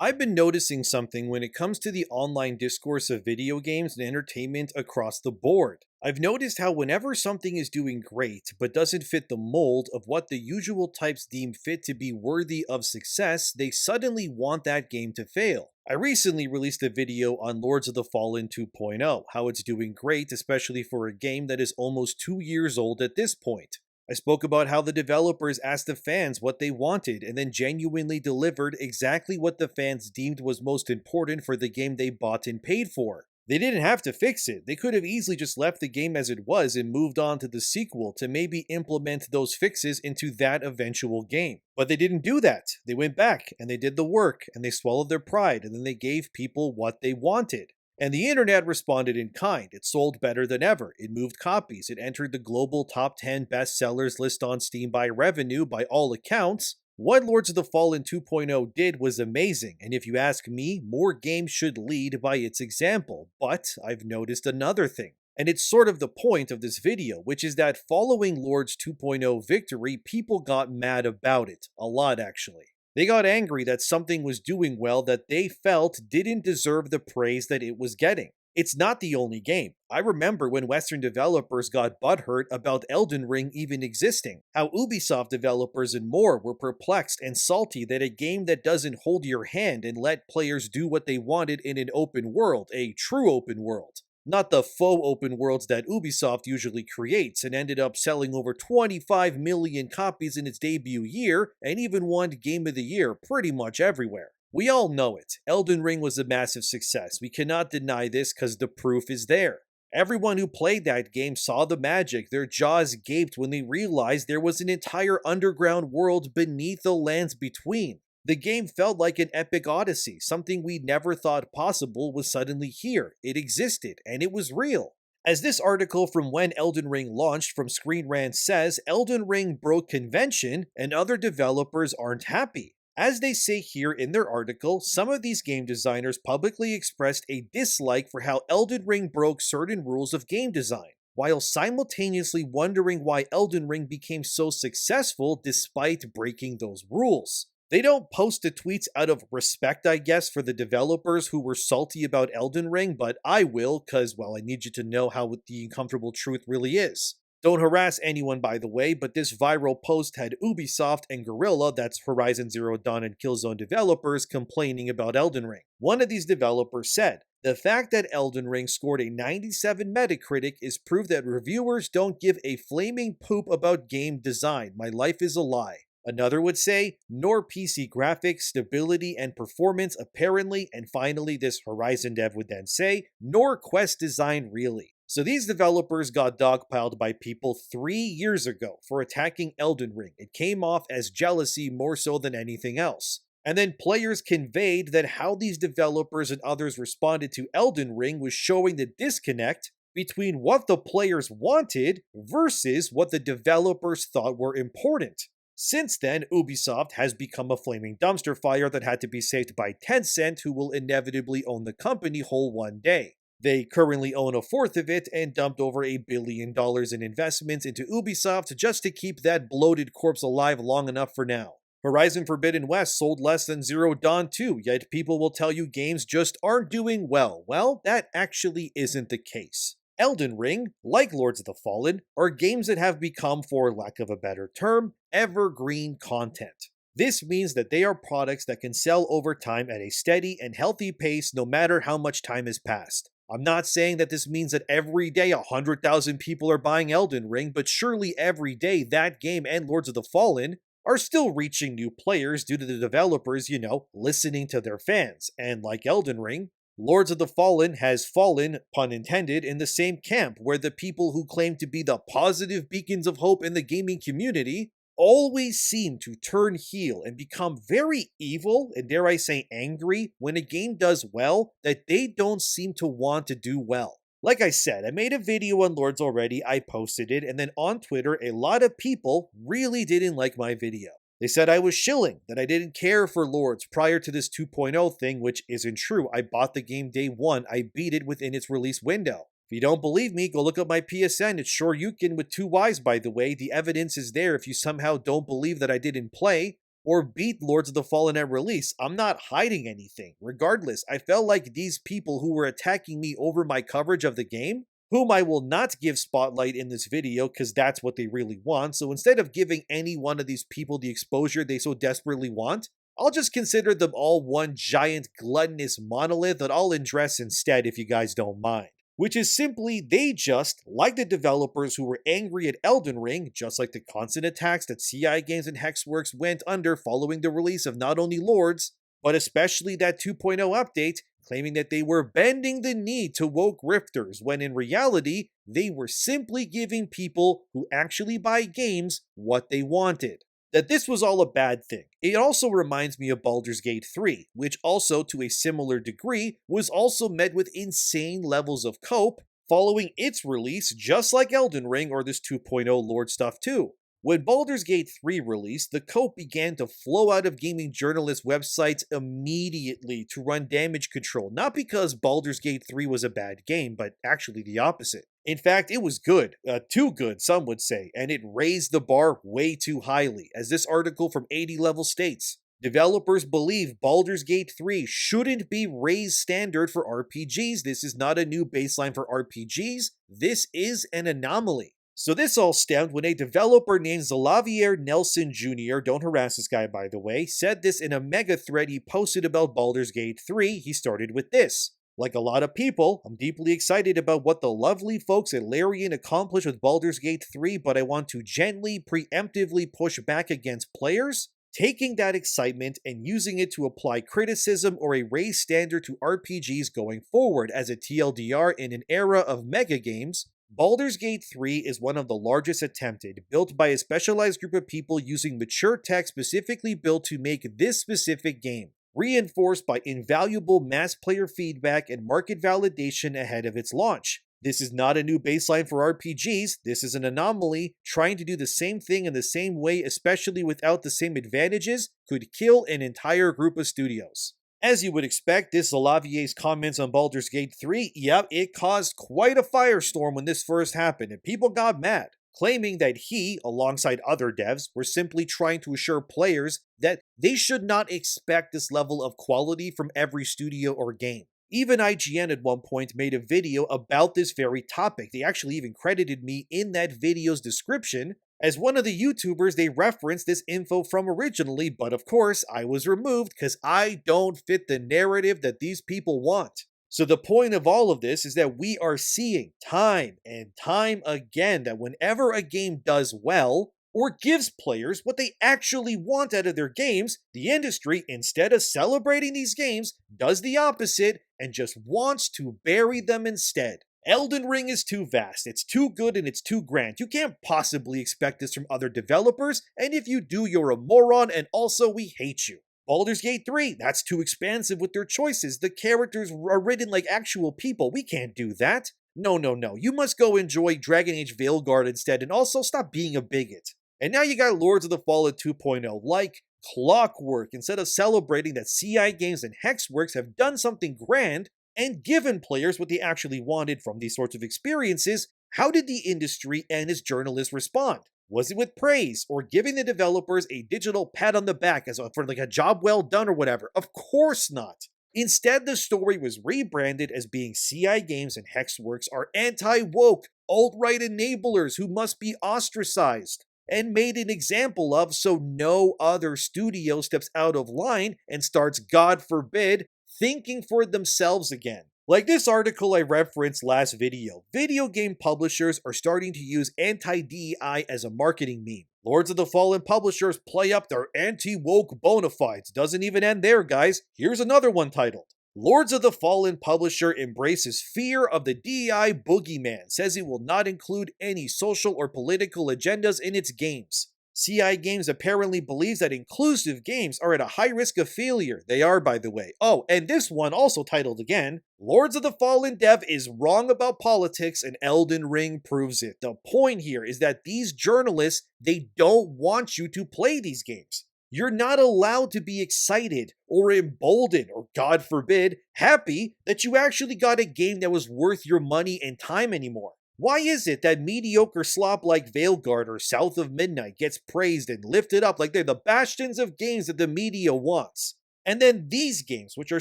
I've been noticing something when it comes to the online discourse of video games and entertainment across the board. I've noticed how whenever something is doing great but doesn't fit the mold of what the usual types deem fit to be worthy of success, they suddenly want that game to fail. I recently released a video on Lords of the Fallen 2.0, how it's doing great, especially for a game that is almost 2 years old at this point. I spoke about how the developers asked the fans what they wanted and then genuinely delivered exactly what the fans deemed was most important for the game they bought and paid for. They didn't have to fix it. They could have easily just left the game as it was and moved on to the sequel to maybe implement those fixes into that eventual game. But they didn't do that. They went back and they did the work and they swallowed their pride and then they gave people what they wanted. And the internet responded in kind. It sold better than ever. It moved copies. It entered the global top 10 bestsellers list on Steam by revenue by all accounts. What Lords of the Fallen 2.0 did was amazing, and if you ask me, more games should lead by its example. But I've noticed another thing. And it's sort of the point of this video, which is that following Lords 2.0 victory, people got mad about it. A lot, actually. They got angry that something was doing well that they felt didn't deserve the praise that it was getting. It's not the only game. I remember when Western developers got butthurt about Elden Ring even existing, how Ubisoft developers and more were perplexed and salty that a game that doesn't hold your hand and let players do what they wanted in an open world, a true open world, not the faux open worlds that Ubisoft usually creates and ended up selling over 25 million copies in its debut year and even won Game of the Year pretty much everywhere. We all know it. Elden Ring was a massive success. We cannot deny this because the proof is there. Everyone who played that game saw the magic. Their jaws gaped when they realized there was an entire underground world beneath the lands between. The game felt like an epic odyssey. Something we never thought possible was suddenly here. It existed, and it was real. As this article from when Elden Ring launched from Screen Rant says, Elden Ring broke convention, and other developers aren't happy. As they say here in their article, some of these game designers publicly expressed a dislike for how Elden Ring broke certain rules of game design, while simultaneously wondering why Elden Ring became so successful despite breaking those rules. They don't post the tweets out of respect, I guess, for the developers who were salty about Elden Ring, but I will, cause, well, I need you to know how the uncomfortable truth really is. Don't harass anyone, by the way, but this viral post had Ubisoft and Guerrilla, that's Horizon Zero Dawn and Killzone developers, complaining about Elden Ring. One of these developers said, "The fact that Elden Ring scored a 97 Metacritic is proof that reviewers don't give a flaming poop about game design. My life is a lie." Another would say, nor PC graphics, stability, and performance apparently, and finally this Horizon dev would then say, nor quest design really. So these developers got dogpiled by people 3 years ago for attacking Elden Ring. It came off as jealousy more so than anything else. And then players conveyed that how these developers and others responded to Elden Ring was showing the disconnect between what the players wanted versus what the developers thought were important. Since then, Ubisoft has become a flaming dumpster fire that had to be saved by Tencent, who will inevitably own the company whole one day. They currently own a fourth of it and dumped over $1 billion in investments into Ubisoft just to keep that bloated corpse alive long enough for now. Horizon Forbidden West sold less than Zero Dawn 2, yet people will tell you games just aren't doing well. Well, that actually isn't the case. Elden Ring, like Lords of the Fallen, are games that have become, for lack of a better term, evergreen content. This means that they are products that can sell over time at a steady and healthy pace no matter how much time has passed. I'm not saying that this means that every day 100,000 people are buying Elden Ring, but surely every day that game and Lords of the Fallen are still reaching new players due to the developers, listening to their fans. And like Elden Ring, Lords of the Fallen has fallen, pun intended, in the same camp where the people who claim to be the positive beacons of hope in the gaming community always seem to turn heel and become very evil and, dare I say, angry when a game does well that they don't seem to want to do well. Like I said, I made a video on Lords already, I posted it, and then on Twitter, a lot of people really didn't like my video. They said I was shilling, that I didn't care for Lords prior to this 2.0 thing, which isn't true. I bought the game day one, I beat it within its release window. If you don't believe me, go look up my PSN. It's Shoryuken with 2 Ys, by the way. The evidence is there if you somehow don't believe that I didn't play. or beat Lords of the Fallen at release. I'm not hiding anything. Regardless, I felt like these people who were attacking me over my coverage of the game, whom I will not give spotlight in this video because that's what they really want. So instead of giving any one of these people the exposure they so desperately want, I'll just consider them all one giant gluttonous monolith that I'll address instead if you guys don't mind. Which is simply they just, like the developers who were angry at Elden Ring, just like the constant attacks that CI Games and Hexworks went under following the release of not only Lords, but especially that 2.0 update, claiming that they were bending the knee to woke grifters, when in reality, they were simply giving people who actually buy games what they wanted. That this was all a bad thing. It also reminds me of Baldur's Gate 3, which also, to a similar degree, was also met with insane levels of cope following its release, just like Elden Ring or this 2.0 Lord stuff too. When Baldur's Gate 3 released, the cope began to flow out of gaming journalist websites immediately to run damage control, not because Baldur's Gate 3 was a bad game, but actually the opposite. In fact, it was good, too good, some would say, and it raised the bar way too highly, as this article from 80 Level states. Developers believe Baldur's Gate 3 shouldn't be raised standard for RPGs. This is not a new baseline for RPGs. This is an anomaly. So this all stemmed when a developer named Xalavier Nelson Jr., don't harass this guy by the way, said this in a mega thread he posted about Baldur's Gate 3. He started with this. Like a lot of people, I'm deeply excited about what the lovely folks at Larian accomplished with Baldur's Gate 3, but I want to gently, preemptively push back against players taking that excitement and using it to apply criticism or a raised standard to RPGs going forward. As a TLDR, in an era of mega games, Baldur's Gate 3 is one of the largest attempted, built by a specialized group of people using mature tech specifically built to make this specific game, reinforced by invaluable mass player feedback and market validation ahead of its launch. This is not a new baseline for RPGs, this is an anomaly. Trying to do the same thing in the same way, especially without the same advantages, could kill an entire group of studios. As you would expect, this Xalavier's comments on Baldur's Gate 3, yep, it caused quite a firestorm when this first happened, and people got mad, claiming that he, alongside other devs, were simply trying to assure players that they should not expect this level of quality from every studio or game. Even IGN at one point made a video about this very topic. They actually even credited me in that video's description as one of the YouTubers they referenced this info from originally, but of course I was removed because I don't fit the narrative that these people want. So the point of all of this is that we are seeing time and time again that whenever a game does well, or gives players what they actually want out of their games, the industry, instead of celebrating these games, does the opposite and just wants to bury them instead. Elden Ring is too vast, it's too good, and it's too grand. You can't possibly expect this from other developers, and if you do, you're a moron, and also we hate you. Baldur's Gate 3, that's too expansive with their choices. The characters are written like actual people. We can't do that. No. You must go enjoy Dragon Age Veilguard instead, and also stop being a bigot. And now you got Lords of the Fallen 2.0, like clockwork. Instead of celebrating that CI Games and Hexworks have done something grand and given players what they actually wanted from these sorts of experiences, how did the industry and its journalists respond? Was it with praise or giving the developers a digital pat on the back for like a job well done or whatever? Of course not. Instead, the story was rebranded as being CI Games and Hexworks are anti-woke, alt-right enablers who must be ostracized, and made an example of so no other studio steps out of line and starts, God forbid, thinking for themselves again. Like this article I referenced last video, video game publishers are starting to use anti-DEI as a marketing meme. Lords of the Fallen publishers play up their anti-woke bona fides. Doesn't even end there, guys. Here's another one titled, Lords of the Fallen publisher embraces fear of the DEI boogeyman, says it will not include any social or political agendas in its games. CI Games apparently believes that inclusive games are at a high risk of failure. They are, by the way. Oh, and this one also titled again, Lords of the Fallen dev is wrong about politics and Elden Ring proves it. The point here is that these journalists, they don't want you to play these games. You're not allowed to be excited or emboldened or, God forbid, happy that you actually got a game that was worth your money and time anymore. Why is it that mediocre slop like Veilguard or South of Midnight gets praised and lifted up like they're the bastions of games that the media wants? And then these games, which are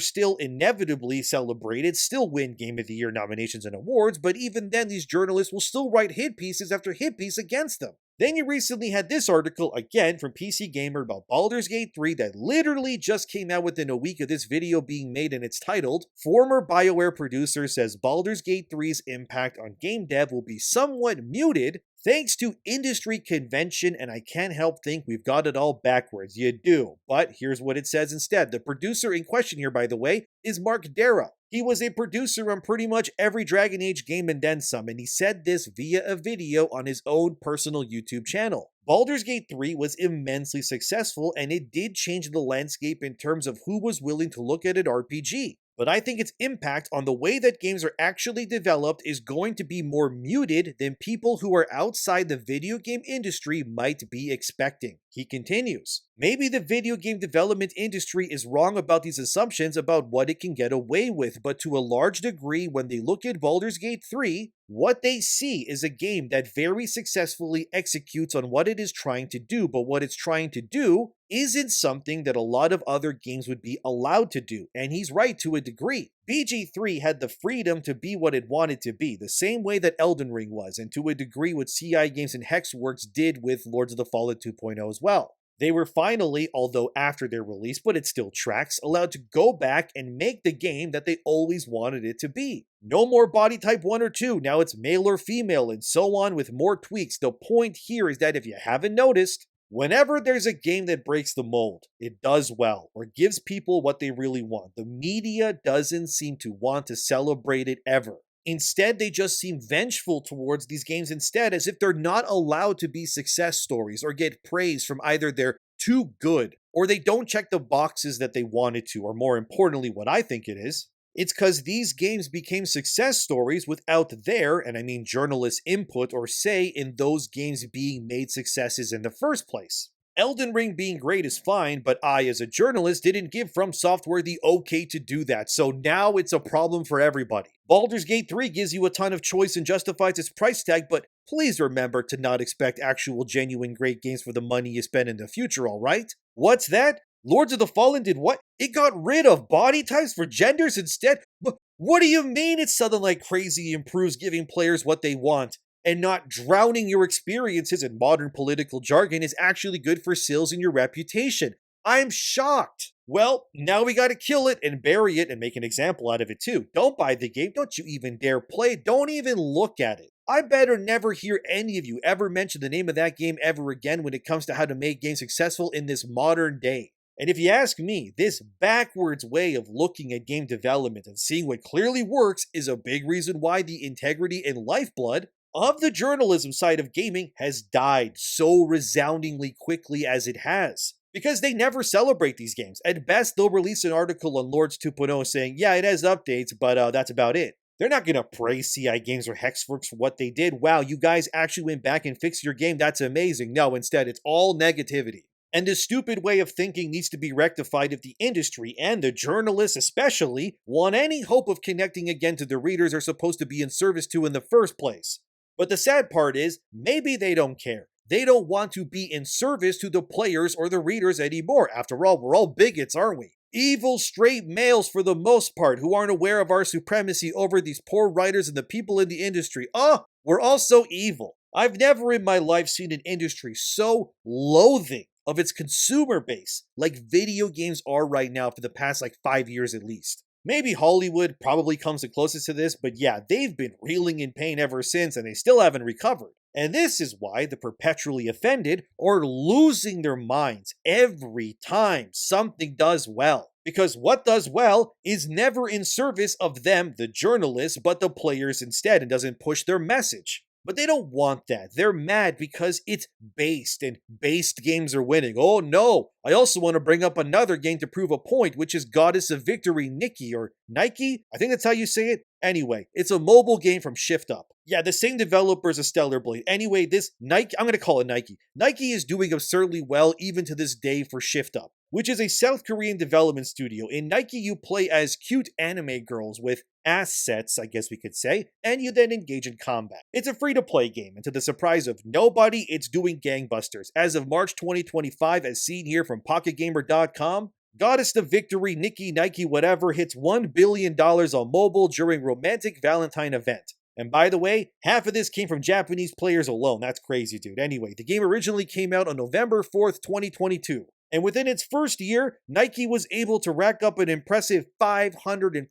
still inevitably celebrated, still win Game of the Year nominations and awards, but even then these journalists will still write hit pieces after hit piece against them. Then you recently had this article, again from PC Gamer, about Baldur's Gate 3 that literally just came out within a week of this video being made, and it's titled, "Former BioWare producer says Baldur's Gate 3's impact on game dev will be somewhat muted thanks to industry convention, and I can't help think we've got it all backwards." You do, but here's what it says instead. The producer in question here, by the way, is Mark Dara. He was a producer on pretty much every Dragon Age game and then some, and he said this via a video on his own personal YouTube channel. Baldur's Gate 3 was immensely successful, and it did change the landscape in terms of who was willing to look at an RPG. But I think its impact on the way that games are actually developed is going to be more muted than people who are outside the video game industry might be expecting. He continues, "Maybe the video game development industry is wrong about these assumptions about what it can get away with, but to a large degree, when they look at Baldur's Gate 3, what they see is a game that very successfully executes on what it is trying to do, but what it's trying to do isn't something that a lot of other games would be allowed to do." And he's right to a degree. BG3 had the freedom to be what it wanted to be, the same way that Elden Ring was, and to a degree what CI Games and Hexworks did with Lords of the Fallen 2.0 as well. They were finally, although after their release, but it still tracks, allowed to go back and make the game that they always wanted it to be. No more body type 1 or 2, now it's male or female, and so on with more tweaks. The point here is that if you haven't noticed, whenever there's a game that breaks the mold, it does well, or gives people what they really want. The media doesn't seem to want to celebrate it ever. Instead, they just seem vengeful towards these games instead, as if they're not allowed to be success stories or get praise from either they're too good or they don't check the boxes that they wanted to, or more importantly, what I think it is, it's because these games became success stories without their, and I mean journalists' input or say in those games being made successes in the first place. Elden Ring being great is fine, but I, as a journalist, didn't give From Software the okay to do that, so now it's a problem for everybody. Baldur's Gate 3 gives you a ton of choice and justifies its price tag, but please remember to not expect actual genuine great games for the money you spend in the future, alright? What's that? Lords of the Fallen did what? It got rid of body types for genders instead? What do you mean it's Southern like crazy improves giving players what they want? And not drowning your experiences in modern political jargon is actually good for sales and your reputation. I'm shocked. Well, now we gotta kill it and bury it and make an example out of it too. Don't buy the game, don't you even dare play it, don't even look at it. I better never hear any of you ever mention the name of that game ever again when it comes to how to make games successful in this modern day. And if you ask me, this backwards way of looking at game development and seeing what clearly works is a big reason why the integrity and lifeblood of the journalism side of gaming has died so resoundingly quickly as it has. Because they never celebrate these games. At best, they'll release an article on Lords 2.0 saying, yeah, it has updates, but that's about it. They're not going to praise CI Games or Hexworks for what they did. Wow, you guys actually went back and fixed your game. That's amazing. No, instead, it's all negativity. And this stupid way of thinking needs to be rectified if the industry, and the journalists especially, want any hope of connecting again to the readers are supposed to be in service to in the first place. But the sad part is, maybe they don't care. They don't want to be in service to the players or the readers anymore. After all, we're all bigots, aren't we? Evil straight males for the most part who aren't aware of our supremacy over these poor writers and the people in the industry. Oh, we're all so evil. I've never in my life seen an industry so loathing of its consumer base like video games are right now for the past 5 years at least. Maybe Hollywood probably comes the closest to this, but yeah, they've been reeling in pain ever since and they still haven't recovered. And this is why the perpetually offended are losing their minds every time something does well. Because what does well is never in service of them, the journalists, but the players instead, and doesn't push their message. But they don't want that. They're mad because it's based, and based games are winning. Oh no! I also want to bring up another game to prove a point, which is Goddess of Victory Nikki, or Nike? I think that's how you say it. Anyway, it's a mobile game from Shift Up. Yeah, the same developers as Stellar Blade. Anyway, this Nike, I'm going to call it Nike. Nike is doing absurdly well even to this day for Shift Up. which is a South Korean development studio. In Nike, you play as cute anime girls with assets, I guess we could say, and you then engage in combat. It's a free-to-play game, and to the surprise of nobody, it's doing gangbusters. As of March 2025, as seen here from PocketGamer.com, Goddess of Victory, Nikki Nike whatever hits $1 billion on mobile during romantic Valentine event. And by the way, half of this came from Japanese players alone. That's crazy, dude. Anyway, the game originally came out on November 4th, 2022. And within its first year, Nike was able to rack up an impressive $553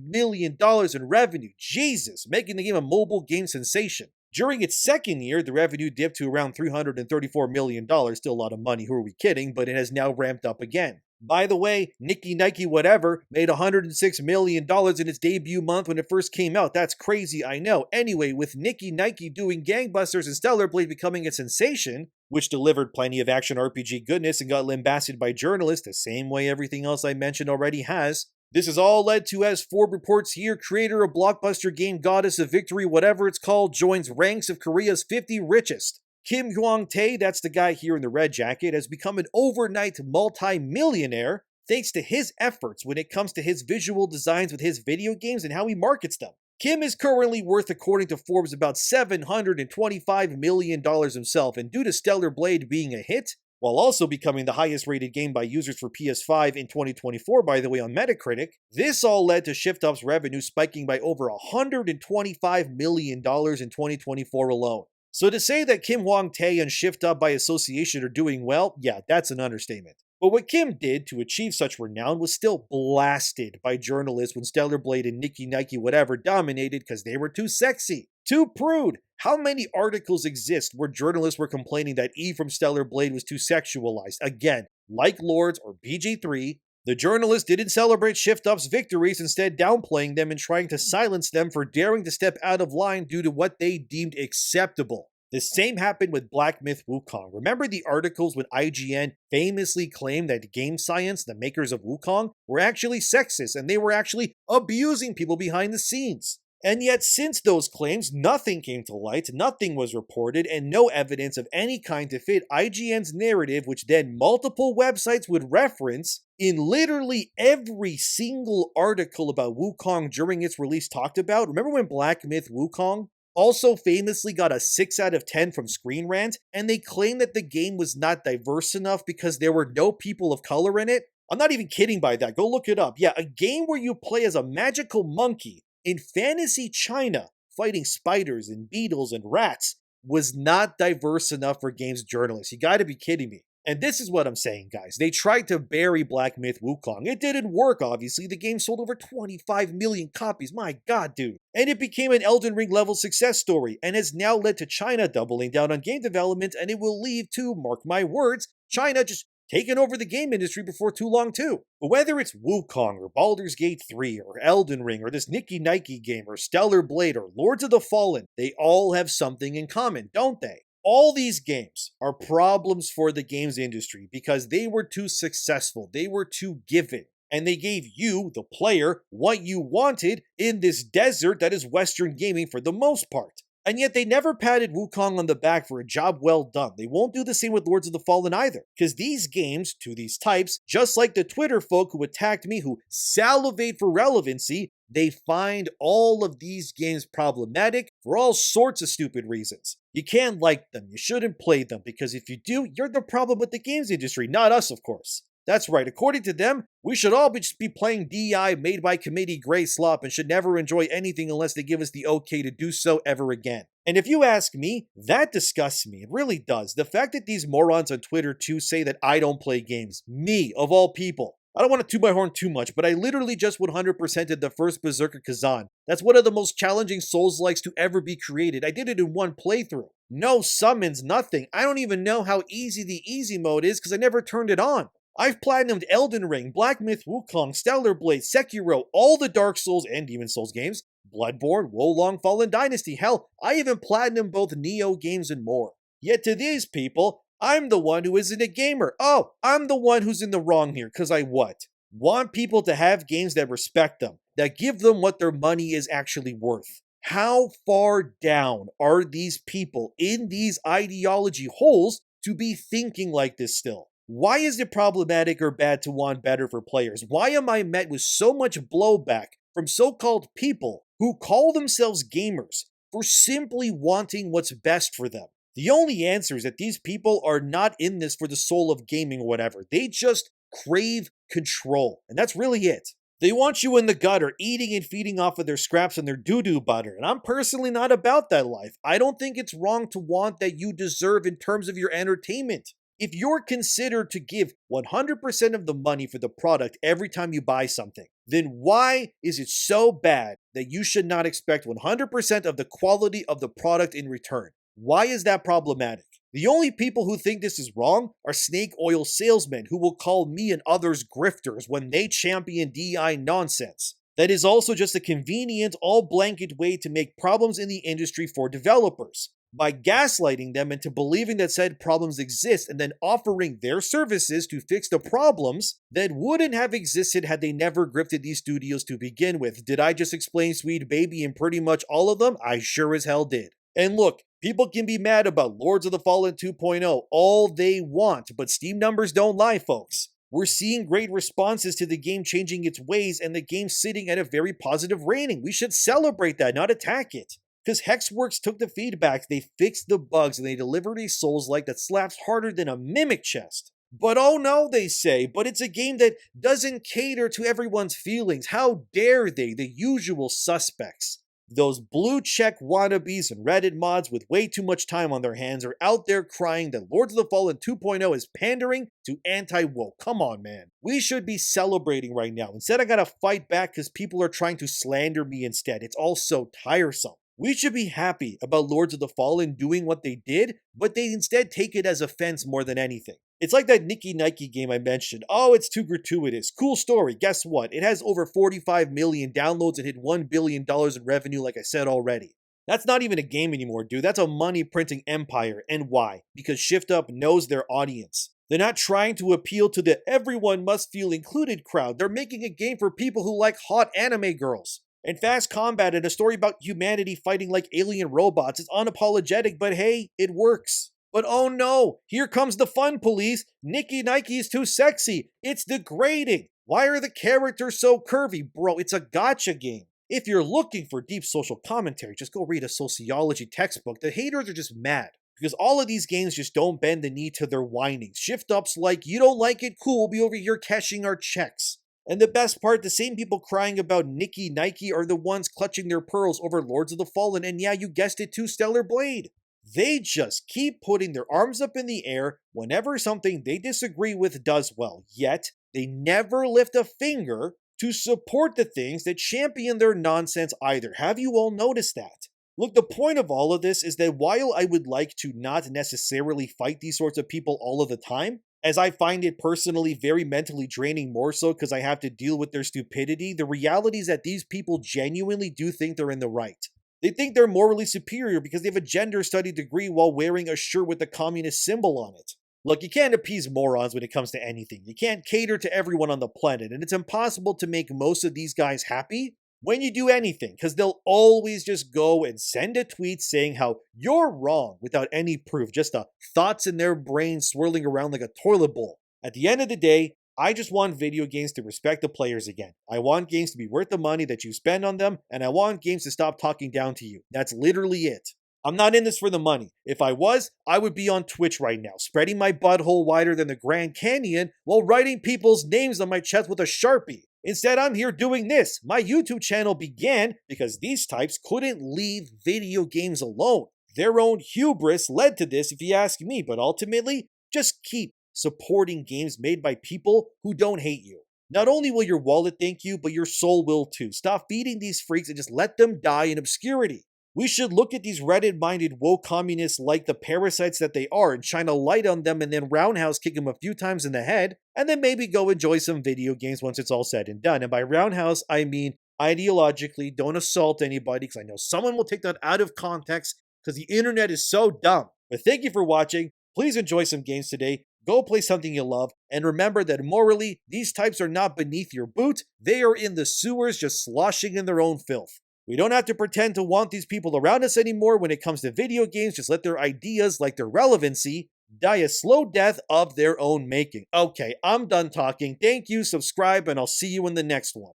million in revenue. Jesus, making the game a mobile game sensation. During its second year, the revenue dipped to around $334 million. Still a lot of money, who are we kidding? But it has now ramped up again. By the way, Nikki Nike whatever made $106 million in its debut month when it first came out. That's crazy, I know. Anyway, with Nikki Nike doing gangbusters and Stellar Blade becoming a sensation, which delivered plenty of action RPG goodness and got lambasted by journalists the same way everything else I mentioned already has, this has all led to, as Forbes reports here, creator of blockbuster game Goddess of Victory, whatever it's called, joins ranks of Korea's 50 richest. Kim Hwang-tae, that's the guy here in the red jacket, has become an overnight multi-millionaire thanks to his efforts when it comes to his visual designs with his video games and how he markets them. Kim is currently worth, according to Forbes, about $725 million himself, and due to Stellar Blade being a hit, while also becoming the highest rated game by users for PS5 in 2024, by the way, on Metacritic, this all led to ShiftUp's revenue spiking by over $125 million in 2024 alone. So to say that Kim Hwang-tae and ShiftUp by association are doing well, yeah, that's an understatement. But what Kim did to achieve such renown was still blasted by journalists when Stellar Blade and Nikki Nike whatever dominated because they were too sexy, too prude. How many articles exist where journalists were complaining that Eve from Stellar Blade was too sexualized? Again, like Lords or BG3, the journalists didn't celebrate ShiftUp's victories, instead downplaying them and trying to silence them for daring to step out of line due to what they deemed acceptable. The same happened with Black Myth Wukong. Remember the articles when IGN famously claimed that Game Science, the makers of Wukong, were actually sexist and they were actually abusing people behind the scenes? And yet, since those claims, nothing came to light, nothing was reported, and no evidence of any kind to fit IGN's narrative, which then multiple websites would reference in literally every single article about Wukong during its release talked about. Remember when Black Myth Wukong also famously got a 6 out of 10 from Screen Rant, and they claimed that the game was not diverse enough because there were no people of color in it? I'm not even kidding by that, go look it up. Yeah, a game where you play as a magical monkey in fantasy China, fighting spiders and beetles and rats, was not diverse enough for games journalists. You gotta be kidding me. And this is what I'm saying, guys. They tried to bury Black Myth Wukong. It didn't work, obviously. The game sold over 25 million copies. My god, dude. And it became an Elden Ring level success story, and has now led to China doubling down on game development, and it will lead to, mark my words, China just taking over the game industry before too long too. But whether it's Wukong or Baldur's Gate 3 or Elden Ring or this Nikki Nike game or Stellar Blade or Lords of the Fallen, they all have something in common, don't they? All these games are problems for the games industry because they were too successful, they were too given, and they gave you, the player, what you wanted in this desert that is Western gaming for the most part. And yet they never patted Wukong on the back for a job well done. They won't do the same with Lords of the Fallen either. Because these games, to these types, just like the Twitter folk who attacked me, who salivate for relevancy, they find all of these games problematic for all sorts of stupid reasons. You can't like them, you shouldn't play them, because if you do, you're the problem with the games industry, not us, of course. That's right, according to them, we should all just be playing DI made by committee gray slop and should never enjoy anything unless they give us the okay to do so ever again. And if you ask me, that disgusts me, it really does. The fact that these morons on Twitter too say that I don't play games, me, of all people. I don't want to toot my horn too much, but I literally just 100%ed the first Berserker Kazan. That's one of the most challenging Souls-likes to ever be created. I did it in one playthrough. No summons, nothing. I don't even know how easy the easy mode is because I never turned it on. I've platinumed Elden Ring, Black Myth Wukong, Stellar Blade, Sekiro, all the Dark Souls and Demon Souls games, Bloodborne, Wolong Fallen Dynasty, hell, I even platinumed both Neo games and more. Yet to these people, I'm the one who isn't a gamer. Oh, I'm the one who's in the wrong here, because I what? Want people to have games that respect them, that give them what their money is actually worth. How far down are these people in these ideology holes to be thinking like this still? Why is it problematic or bad to want better for players? Why am I met with so much blowback from so-called people who call themselves gamers for simply wanting what's best for them? The only answer is that these people are not in this for the soul of gaming or whatever. They just crave control, and that's really it. They want you in the gutter, eating and feeding off of their scraps and their doo-doo butter, and I'm personally not about that life. I don't think it's wrong to want that you deserve in terms of your entertainment. If you're considered to give 100% of the money for the product every time you buy something, then why is it so bad that you should not expect 100% of the quality of the product in return? Why is that problematic? The only people who think this is wrong are snake oil salesmen who will call me and others grifters when they champion DEI nonsense. That is also just a convenient, all-blanket way to make problems in the industry for developers, by gaslighting them into believing that said problems exist and then offering their services to fix the problems that wouldn't have existed had they never grifted these studios to begin with. Did I just explain Sweet Baby in pretty much all of them? I sure as hell did. And look, people can be mad about Lords of the Fallen 2.0 all they want, but Steam numbers don't lie, folks. We're seeing great responses to the game changing its ways and the game sitting at a very positive rating. We should celebrate that, not attack it. Because Hexworks took the feedback, they fixed the bugs, and they delivered a Souls-like that slaps harder than a Mimic chest. But oh no, they say, but it's a game that doesn't cater to everyone's feelings. How dare they, the usual suspects? Those blue check wannabes and Reddit mods with way too much time on their hands are out there crying that Lords of the Fallen 2.0 is pandering to anti-woke. Come on, man. We should be celebrating right now. Instead, I gotta fight back because people are trying to slander me instead. It's all so tiresome. We should be happy about Lords of the Fallen doing what they did, but they instead take it as offense more than anything. It's like that Nicky Nike game I mentioned. Oh, it's too gratuitous. Cool story. Guess what? It has over 45 million downloads and hit $1 billion in revenue, like I said already. That's not even a game anymore, dude. That's a money printing empire. And why? Because ShiftUp knows their audience. They're not trying to appeal to the everyone must feel included crowd. They're making a game for people who like hot anime girls. And fast combat and a story about humanity fighting like alien robots is unapologetic, but hey, it works. But oh no, here comes the fun police. Nicky Nike is too sexy. It's degrading. Why are the characters so curvy? Bro, it's a gacha game. If you're looking for deep social commentary, just go read a sociology textbook. The haters are just mad, because all of these games just don't bend the knee to their whining. Shift-ups like, you don't like it? Cool, we'll be over here cashing our checks. And the best part, the same people crying about Nicky Nike are the ones clutching their pearls over Lords of the Fallen, and yeah, you guessed it too, Stellar Blade. They just keep putting their arms up in the air whenever something they disagree with does well, yet they never lift a finger to support the things that champion their nonsense either. Have you all noticed that? Look, the point of all of this is that while I would like to not necessarily fight these sorts of people all of the time, as I find it personally very mentally draining more so because I have to deal with their stupidity, the reality is that these people genuinely do think they're in the right. They think they're morally superior because they have a gender study degree while wearing a shirt with a communist symbol on it. Look, you can't appease morons when it comes to anything. You can't cater to everyone on the planet, and it's impossible to make most of these guys happy when you do anything, because they'll always just go and send a tweet saying how you're wrong without any proof, just the thoughts in their brain swirling around like a toilet bowl. At the end of the day, I just want video games to respect the players again. I want games to be worth the money that you spend on them, and I want games to stop talking down to you. That's literally it. I'm not in this for the money. If I was, I would be on Twitch right now, spreading my butthole wider than the Grand Canyon while writing people's names on my chest with a Sharpie. Instead, I'm here doing this. My YouTube channel began because these types couldn't leave video games alone. Their own hubris led to this, if you ask me, but ultimately, just keep supporting games made by people who don't hate you. Not only will your wallet thank you, but your soul will too. Stop feeding these freaks and just let them die in obscurity. We should look at these Reddit-minded woke communists like the parasites that they are and shine a light on them and then roundhouse kick them a few times in the head, and then maybe go enjoy some video games once it's all said and done. And by roundhouse, I mean ideologically, don't assault anybody, because I know someone will take that out of context because the internet is so dumb. But thank you for watching. Please enjoy some games today. Go play something you love, and remember that morally, these types are not beneath your boot. They are in the sewers just sloshing in their own filth. We don't have to pretend to want these people around us anymore when it comes to video games. Just let their ideas, like their relevancy, die a slow death of their own making. Okay, I'm done talking. Thank you, subscribe, and I'll see you in the next one.